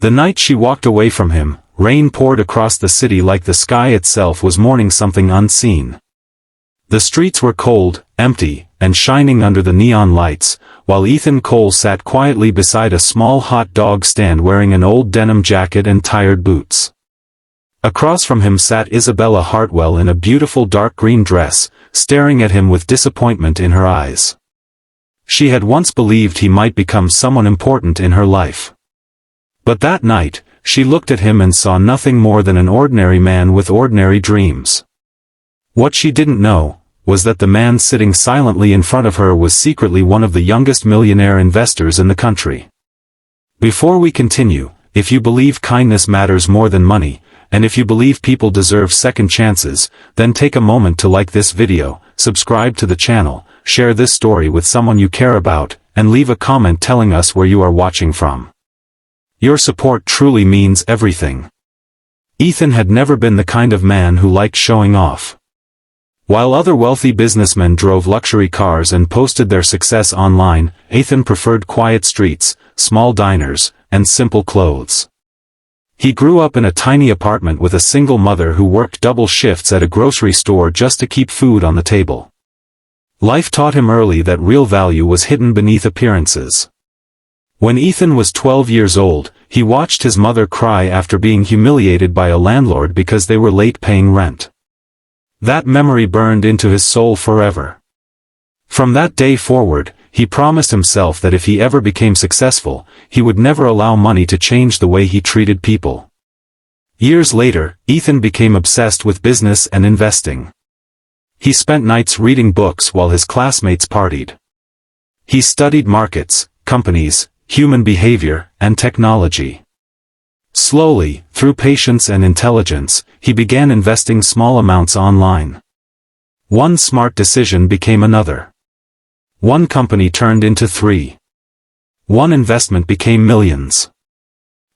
The night she walked away from him, rain poured across the city like the sky itself was mourning something unseen. The streets were cold, empty, and shining under the neon lights, while Ethan Cole sat quietly beside a small hot dog stand wearing an old denim jacket and tired boots. Across from him sat Isabella Hartwell in a beautiful dark green dress, staring at him with disappointment in her eyes. She had once believed he might become someone important in her life. But that night, she looked at him and saw nothing more than an ordinary man with ordinary dreams. What she didn't know was that the man sitting silently in front of her was secretly one of the youngest millionaire investors in the country. Before we continue, if you believe kindness matters more than money, and if you believe people deserve second chances, then take a moment to like this video, subscribe to the channel, share this story with someone you care about, and leave a comment telling us where you are watching from. Your support truly means everything. Ethan had never been the kind of man who liked showing off. While other wealthy businessmen drove luxury cars and posted their success online, Ethan preferred quiet streets, small diners, and simple clothes. He grew up in a tiny apartment with a single mother who worked double shifts at a grocery store just to keep food on the table. Life taught him early that real value was hidden beneath appearances. When Ethan was 12 years old, he watched his mother cry after being humiliated by a landlord because they were late paying rent. That memory burned into his soul forever. From that day forward, he promised himself that if he ever became successful, he would never allow money to change the way he treated people. Years later, Ethan became obsessed with business and investing. He spent nights reading books while his classmates partied. He studied markets, companies, human behavior, and technology. Slowly, through patience and intelligence, he began investing small amounts online. One smart decision became another. One company turned into 3. One investment became millions.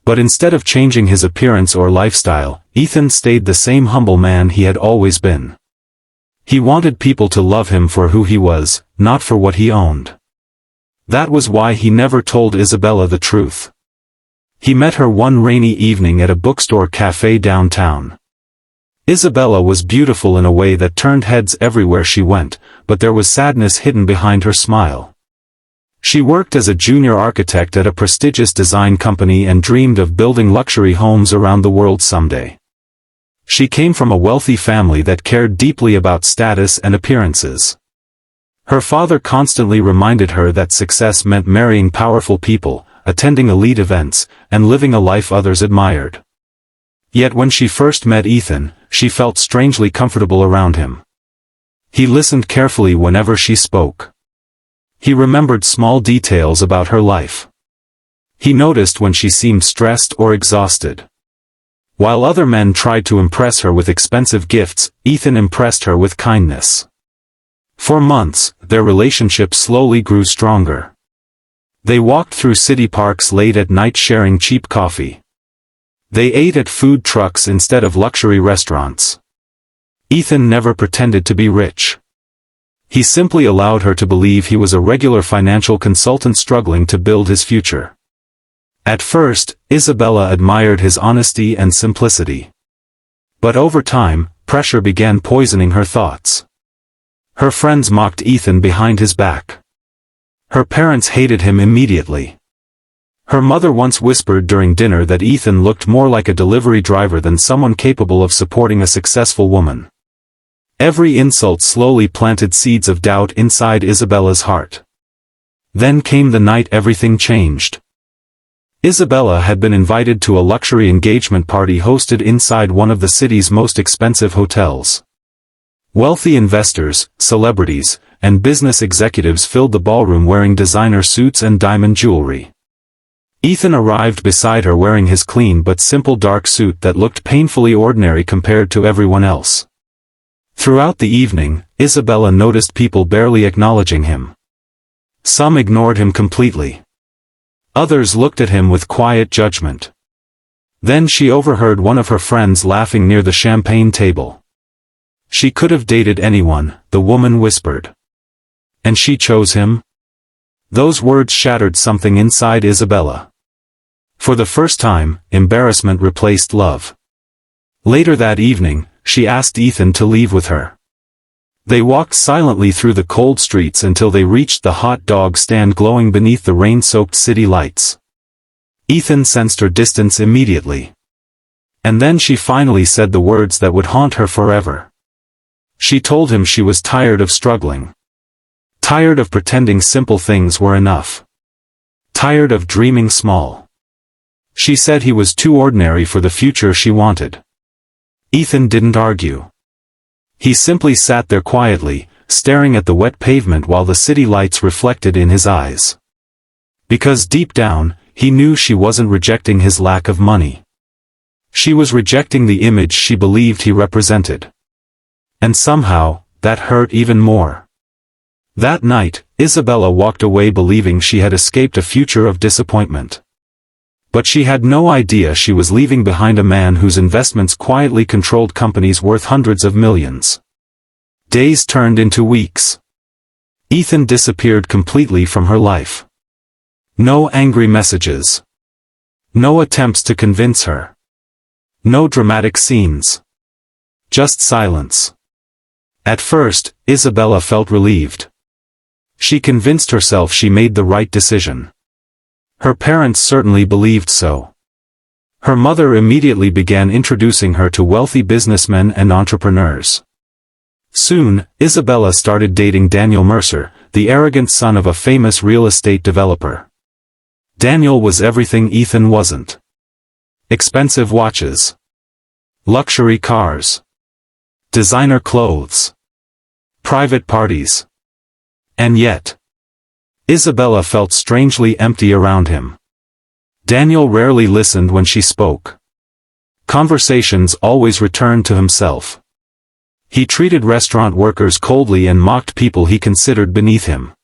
But instead of changing his appearance or lifestyle, Ethan stayed the same humble man he had always been. He wanted people to love him for who he was, not for what he owned. That was why he never told Isabella the truth. He met her one rainy evening at a bookstore cafe downtown. Isabella was beautiful in a way that turned heads everywhere she went, but there was sadness hidden behind her smile. She worked as a junior architect at a prestigious design company and dreamed of building luxury homes around the world someday. She came from a wealthy family that cared deeply about status and appearances. Her father constantly reminded her that success meant marrying powerful people, attending elite events, and living a life others admired. Yet when she first met Ethan, she felt strangely comfortable around him. He listened carefully whenever she spoke. He remembered small details about her life. He noticed when she seemed stressed or exhausted. While other men tried to impress her with expensive gifts, Ethan impressed her with kindness. For months, their relationship slowly grew stronger. They walked through city parks late at night sharing cheap coffee. They ate at food trucks instead of luxury restaurants. Ethan never pretended to be rich. He simply allowed her to believe he was a regular financial consultant struggling to build his future. At first, Isabella admired his honesty and simplicity. But over time, pressure began poisoning her thoughts. Her friends mocked Ethan behind his back. Her parents hated him immediately. Her mother once whispered during dinner that Ethan looked more like a delivery driver than someone capable of supporting a successful woman. Every insult slowly planted seeds of doubt inside Isabella's heart. Then came the night everything changed. Isabella had been invited to a luxury engagement party hosted inside one of the city's most expensive hotels. Wealthy investors, celebrities, and business executives filled the ballroom wearing designer suits and diamond jewelry. Ethan arrived beside her wearing his clean but simple dark suit that looked painfully ordinary compared to everyone else. Throughout the evening, Isabella noticed people barely acknowledging him. Some ignored him completely. Others looked at him with quiet judgment. Then she overheard one of her friends laughing near the champagne table. She could have dated anyone, the woman whispered. And she chose him? Those words shattered something inside Isabella. For the first time, embarrassment replaced love. Later that evening, she asked Ethan to leave with her. They walked silently through the cold streets until they reached the hot dog stand glowing beneath the rain-soaked city lights. Ethan sensed her distance immediately. And then she finally said the words that would haunt her forever. She told him she was tired of struggling. Tired of pretending simple things were enough. Tired of dreaming small. She said he was too ordinary for the future she wanted. Ethan didn't argue. He simply sat there quietly, staring at the wet pavement while the city lights reflected in his eyes. Because deep down, he knew she wasn't rejecting his lack of money. She was rejecting the image she believed he represented. And somehow, that hurt even more. That night, Isabella walked away believing she had escaped a future of disappointment. But she had no idea she was leaving behind a man whose investments quietly controlled companies worth hundreds of millions. Days turned into weeks. Ethan disappeared completely from her life. No angry messages. No attempts to convince her. No dramatic scenes. Just silence. At first, Isabella felt relieved. She convinced herself she made the right decision. Her parents certainly believed so. Her mother immediately began introducing her to wealthy businessmen and entrepreneurs. Soon, Isabella started dating Daniel Mercer, the arrogant son of a famous real estate developer. Daniel was everything Ethan wasn't. Expensive watches. Luxury cars. Designer clothes. Private parties. And yet, Isabella felt strangely empty around him. Daniel rarely listened when she spoke. Conversations always returned to himself. He treated restaurant workers coldly and mocked people he considered beneath him.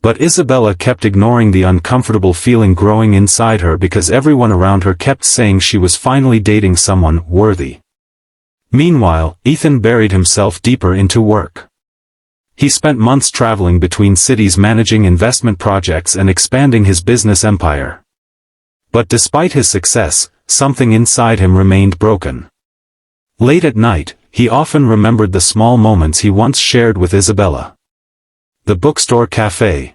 But Isabella kept ignoring the uncomfortable feeling growing inside her because everyone around her kept saying she was finally dating someone worthy. Meanwhile, Ethan buried himself deeper into work. He spent months traveling between cities managing investment projects and expanding his business empire. But despite his success, something inside him remained broken. Late at night, he often remembered the small moments he once shared with Isabella. The bookstore cafe.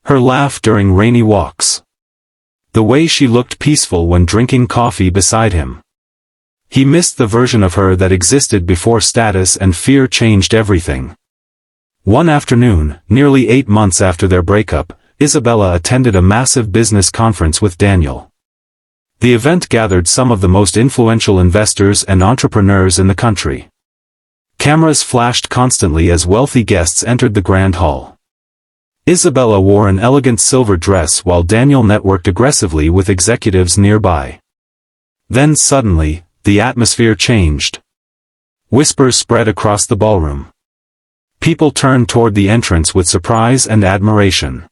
Her laugh during rainy walks. The way she looked peaceful when drinking coffee beside him. He missed the version of her that existed before status and fear changed everything. One afternoon, nearly 8 months after their breakup, Isabella attended a massive business conference with Daniel. The event gathered some of the most influential investors and entrepreneurs in the country. Cameras flashed constantly as wealthy guests entered the grand hall. Isabella wore an elegant silver dress while Daniel networked aggressively with executives nearby. Then suddenly, the atmosphere changed. Whispers spread across the ballroom. People turned toward the entrance with surprise and admiration.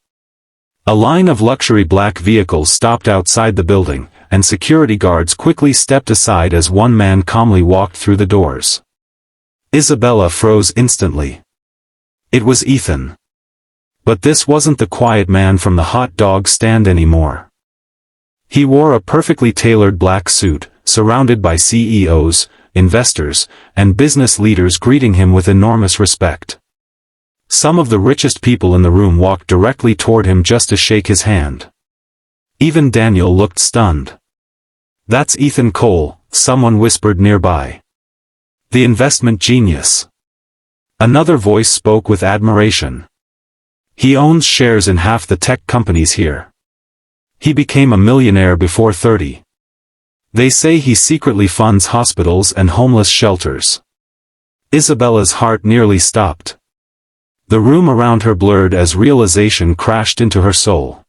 A line of luxury black vehicles stopped outside the building, and security guards quickly stepped aside as one man calmly walked through the doors. Isabella froze instantly. It was Ethan. But this wasn't the quiet man from the hot dog stand anymore. He wore a perfectly tailored black suit, surrounded by CEOs, investors, and business leaders greeting him with enormous respect. Some of the richest people in the room walked directly toward him just to shake his hand. Even Daniel looked stunned. "That's Ethan Cole," someone whispered nearby. "The investment genius." Another voice spoke with admiration. "He owns shares in half the tech companies here. He became a millionaire before 30. They say he secretly funds hospitals and homeless shelters." Isabella's heart nearly stopped. The room around her blurred as realization crashed into her soul.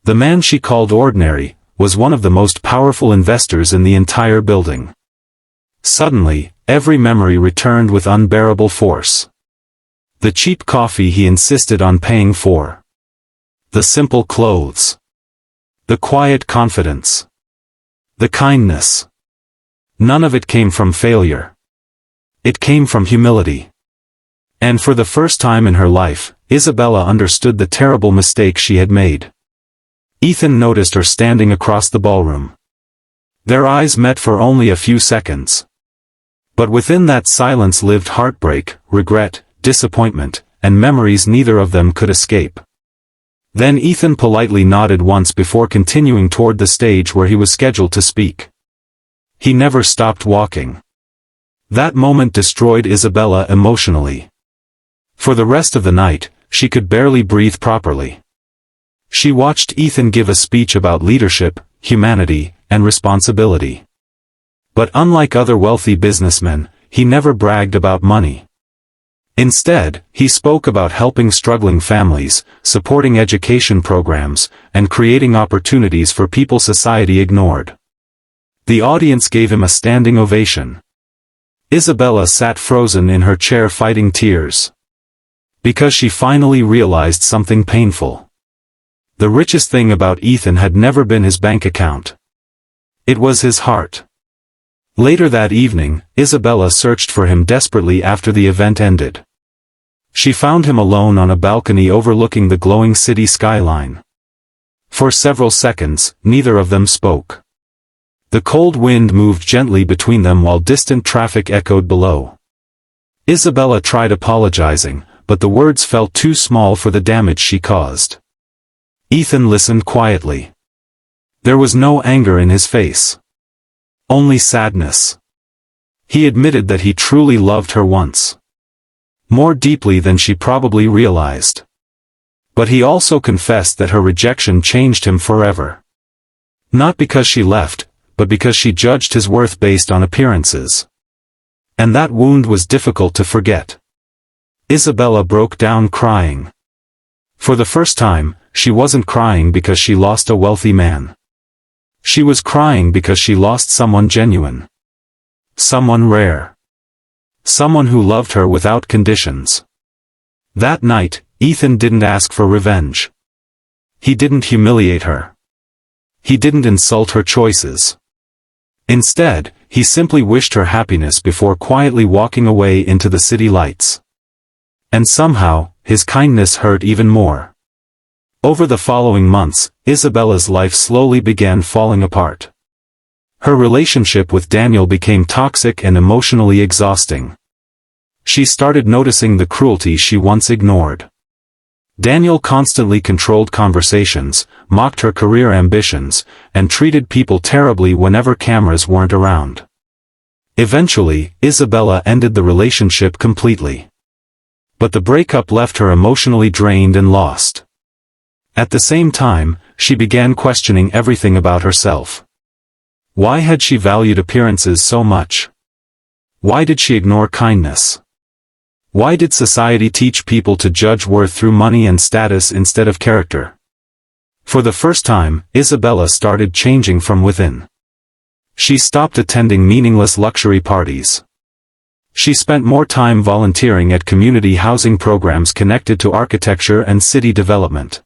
The man she called ordinary was one of the most powerful investors in the entire building. Suddenly, every memory returned with unbearable force. The cheap coffee he insisted on paying for. The simple clothes. The quiet confidence. The kindness. None of it came from failure. It came from humility. And for the first time in her life, Isabella understood the terrible mistake she had made. Ethan noticed her standing across the ballroom. Their eyes met for only a few seconds. But within that silence lived heartbreak, regret, disappointment, and memories neither of them could escape. Then Ethan politely nodded once before continuing toward the stage where he was scheduled to speak. He never stopped walking. That moment destroyed Isabella emotionally. For the rest of the night, she could barely breathe properly. She watched Ethan give a speech about leadership, humanity, and responsibility. But unlike other wealthy businessmen, he never bragged about money. Instead, he spoke about helping struggling families, supporting education programs, and creating opportunities for people society ignored. The audience gave him a standing ovation. Isabella sat frozen in her chair fighting tears. Because she finally realized something painful. The richest thing about Ethan had never been his bank account. It was his heart. Later that evening, Isabella searched for him desperately after the event ended. She found him alone on a balcony overlooking the glowing city skyline. For several seconds, neither of them spoke. The cold wind moved gently between them while distant traffic echoed below. Isabella tried apologizing, but the words felt too small for the damage she caused. Ethan listened quietly. There was no anger in his face. Only sadness. He admitted that he truly loved her once. More deeply than she probably realized. But he also confessed that her rejection changed him forever. Not because she left, but because she judged his worth based on appearances. And that wound was difficult to forget. Isabella broke down crying. For the first time, she wasn't crying because she lost a wealthy man. She was crying because she lost someone genuine. Someone rare. Someone who loved her without conditions. That night, Ethan didn't ask for revenge. He didn't humiliate her. He didn't insult her choices. Instead, he simply wished her happiness before quietly walking away into the city lights. And somehow, his kindness hurt even more. Over the following months, Isabella's life slowly began falling apart. Her relationship with Daniel became toxic and emotionally exhausting. She started noticing the cruelty she once ignored. Daniel constantly controlled conversations, mocked her career ambitions, and treated people terribly whenever cameras weren't around. Eventually, Isabella ended the relationship completely. But the breakup left her emotionally drained and lost. At the same time, she began questioning everything about herself. Why had she valued appearances so much? Why did she ignore kindness? Why did society teach people to judge worth through money and status instead of character? For the first time, Isabella started changing from within. She stopped attending meaningless luxury parties. She spent more time volunteering at community housing programs connected to architecture and city development.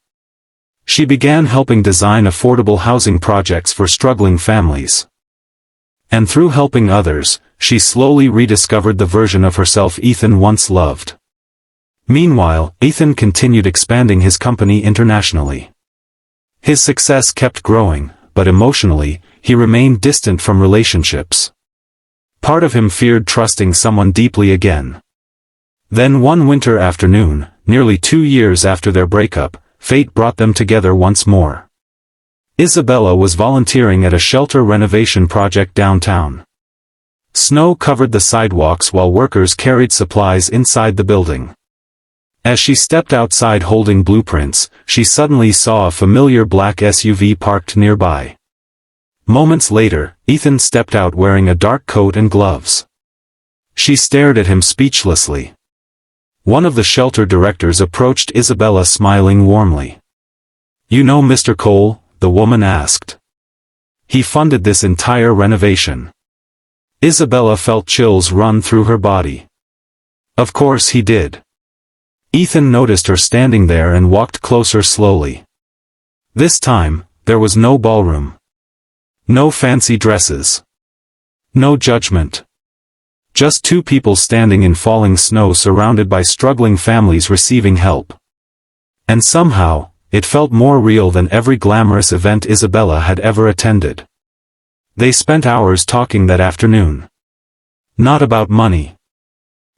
She began helping design affordable housing projects for struggling families. And through helping others, she slowly rediscovered the version of herself Ethan once loved. Meanwhile, Ethan continued expanding his company internationally. His success kept growing, but emotionally, he remained distant from relationships. Part of him feared trusting someone deeply again. Then one winter afternoon, nearly 2 years after their breakup, fate brought them together once more. Isabella was volunteering at a shelter renovation project downtown. Snow covered the sidewalks while workers carried supplies inside the building. As she stepped outside holding blueprints, she suddenly saw a familiar black SUV parked nearby. Moments later, Ethan stepped out wearing a dark coat and gloves. She stared at him speechlessly. One of the shelter directors approached Isabella smiling warmly. "You know Mr. Cole?" the woman asked. "He funded this entire renovation." Isabella felt chills run through her body. Of course he did. Ethan noticed her standing there and walked closer slowly. This time, there was no ballroom. No fancy dresses. No judgment. Just two people standing in falling snow surrounded by struggling families receiving help. And somehow, it felt more real than every glamorous event Isabella had ever attended. They spent hours talking that afternoon. Not about money.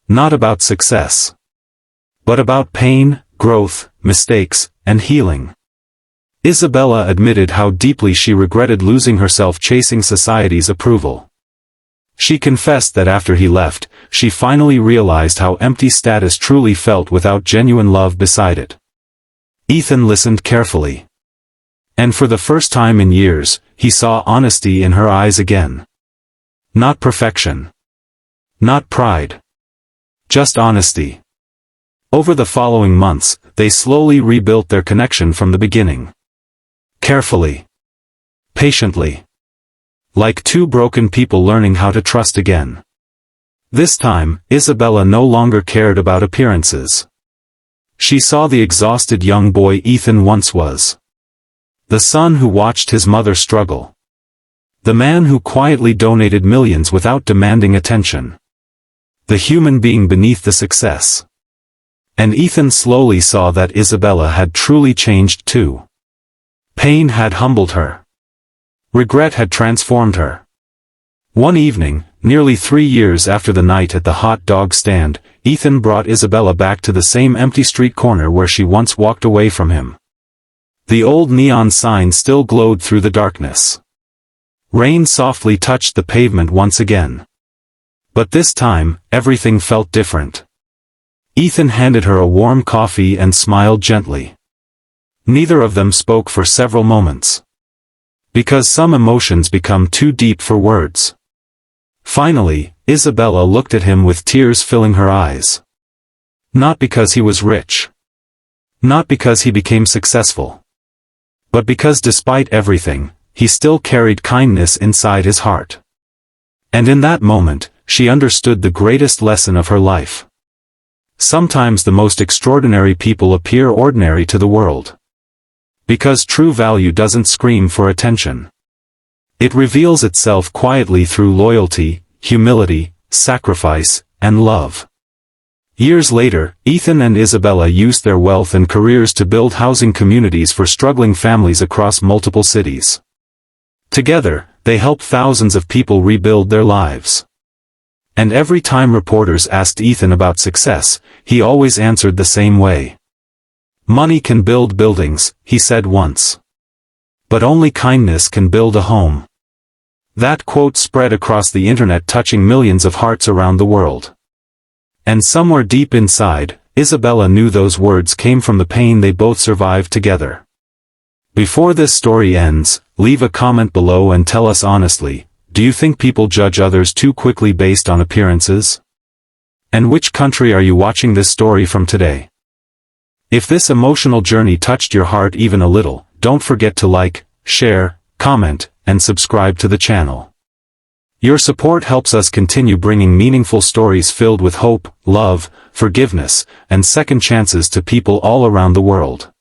Not about success. But about pain, growth, mistakes, and healing. Isabella admitted how deeply she regretted losing herself chasing society's approval. She confessed that after he left, she finally realized how empty status truly felt without genuine love beside it. Ethan listened carefully. And for the first time in years, he saw honesty in her eyes again. Not perfection. Not pride. Just honesty. Over the following months, they slowly rebuilt their connection from the beginning. Carefully. Patiently. Like two broken people learning how to trust again. This time, Isabella no longer cared about appearances. She saw the exhausted young boy Ethan once was. The son who watched his mother struggle. The man who quietly donated millions without demanding attention. The human being beneath the success. And Ethan slowly saw that Isabella had truly changed too. Pain had humbled her. Regret had transformed her. One evening, nearly 3 years after the night at the hot dog stand, Ethan brought Isabella back to the same empty street corner where she once walked away from him. The old neon sign still glowed through the darkness. Rain softly touched the pavement once again. But this time, everything felt different. Ethan handed her a warm coffee and smiled gently. Neither of them spoke for several moments. Because some emotions become too deep for words. Finally, Isabella looked at him with tears filling her eyes. Not because he was rich. Not because he became successful. But because despite everything, he still carried kindness inside his heart. And in that moment, she understood the greatest lesson of her life. Sometimes the most extraordinary people appear ordinary to the world. Because true value doesn't scream for attention. It reveals itself quietly through loyalty, humility, sacrifice, and love. Years later, Ethan and Isabella used their wealth and careers to build housing communities for struggling families across multiple cities. Together, they helped thousands of people rebuild their lives. And every time reporters asked Ethan about success, he always answered the same way. Money can build buildings, he said once. But only kindness can build a home. That quote spread across the internet, touching millions of hearts around the world. And somewhere deep inside, Isabella knew those words came from the pain they both survived together. Before this story ends, leave a comment below and tell us honestly, do you think people judge others too quickly based on appearances? And which country are you watching this story from today? If this emotional journey touched your heart even a little, don't forget to like, share, comment, and subscribe to the channel. Your support helps us continue bringing meaningful stories filled with hope, love, forgiveness, and second chances to people all around the world.